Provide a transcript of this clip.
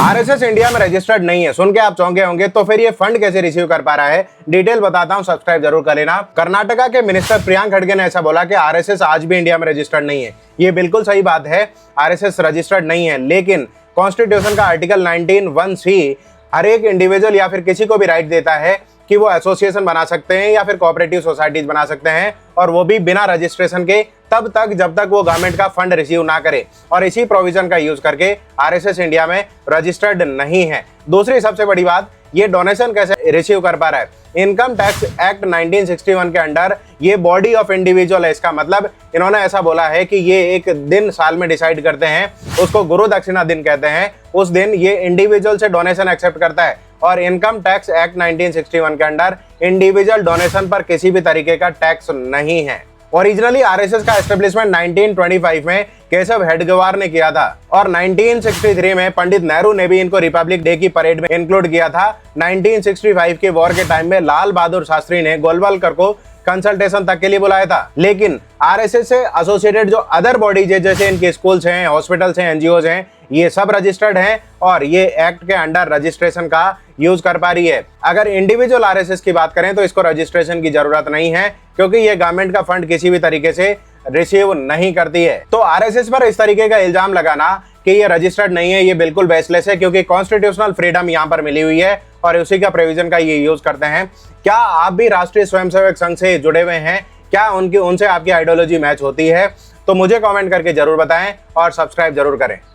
RSS India में registered नहीं है, सुन के आप चौंके होंगे। तो फिर ये फंड कैसे रिसीव कर पा रहा है, डिटेल बताता हूं, सब्सक्राइब जरूर कर लेना। कर्नाटका के मिनिस्टर प्रियांक खड़गे ने ऐसा बोला कि आरएसएस आज भी इंडिया में रजिस्टर्ड नहीं है। ये बिल्कुल सही बात है, आरएसएस रजिस्टर्ड नहीं है, लेकिन कॉन्स्टिट्यूशन का आर्टिकल 19(1)(c) हर एक इंडिविजुअल या फिर किसी को भी राइट देता है कि वो एसोसिएशन बना सकते हैं या फिर कोऑपरेटिव सोसाइटीज बना सकते हैं, और वो भी बिना रजिस्ट्रेशन के, तब तक जब तक वो गवर्नमेंट का फंड रिसीव ना करे। और इसी प्रोविजन का यूज करके आरएसएस इंडिया में रजिस्टर्ड नहीं है। दूसरी सबसे बड़ी बात, ये डोनेशन कैसे रिसीव कर पा रहा है। इनकम टैक्स एक्ट 1961 के अंडर ये बॉडी ऑफ इंडिविजुअल है। इसका मतलब इन्होंने ऐसा बोला है कि ये एक दिन साल में डिसाइड करते हैं, उसको गुरु दक्षिणा दिन कहते हैं। उस दिन ये इंडिविजुअल से डोनेशन एक्सेप्ट करता है, और इनकम टैक्स एक्ट 1961 के अंडर इंडिविजुअल डोनेशन पर किसी भी तरीके का टैक्स नहीं है। ओरिजिनली आरएसएस का एस्टेब्लिशमेंट 1925 में केशव हेडगेवार ने किया था, और 1963 में पंडित नेहरू ने भी इनको रिपब्लिक डे की परेड में इंक्लूड किया था। 1965 के वॉर के टाइम में लाल बहादुर शास्त्री ने गोलवलकर को कंसल्टेशन तक के लिए बुलाया था। लेकिन आरएसएस से एसोसिएटेड जो अदर बॉडीज है, जैसे इनके स्कूल्स हैं, हॉस्पिटल्स हैं, एनजीओज हैं, ये सब रजिस्टर्ड हैं और ये एक्ट के अंडर रजिस्ट्रेशन का यूज कर पा रही है। अगर इंडिविजुअल आरएसएस की बात करें तो इसको रजिस्ट्रेशन की जरूरत नहीं है, क्योंकि ये गवर्नमेंट का फंड किसी भी तरीके से रिसीव नहीं करती है। तो आरएसएस पर इस तरीके का इल्जाम लगाना कि ये रजिस्टर्ड नहीं है, ये बिल्कुल बेसलेस है, क्योंकि कॉन्स्टिट्यूशनल फ्रीडम यहाँ पर मिली हुई है और उसी का प्रोविजन का ये यूज करते हैं। क्या आप भी राष्ट्रीय स्वयंसेवक संघ से जुड़े हुए हैं? क्या उनसे आपकी आइडियोलॉजी मैच होती है? तो मुझे कमेंट करके जरूर बताएं और सब्सक्राइब जरूर करें।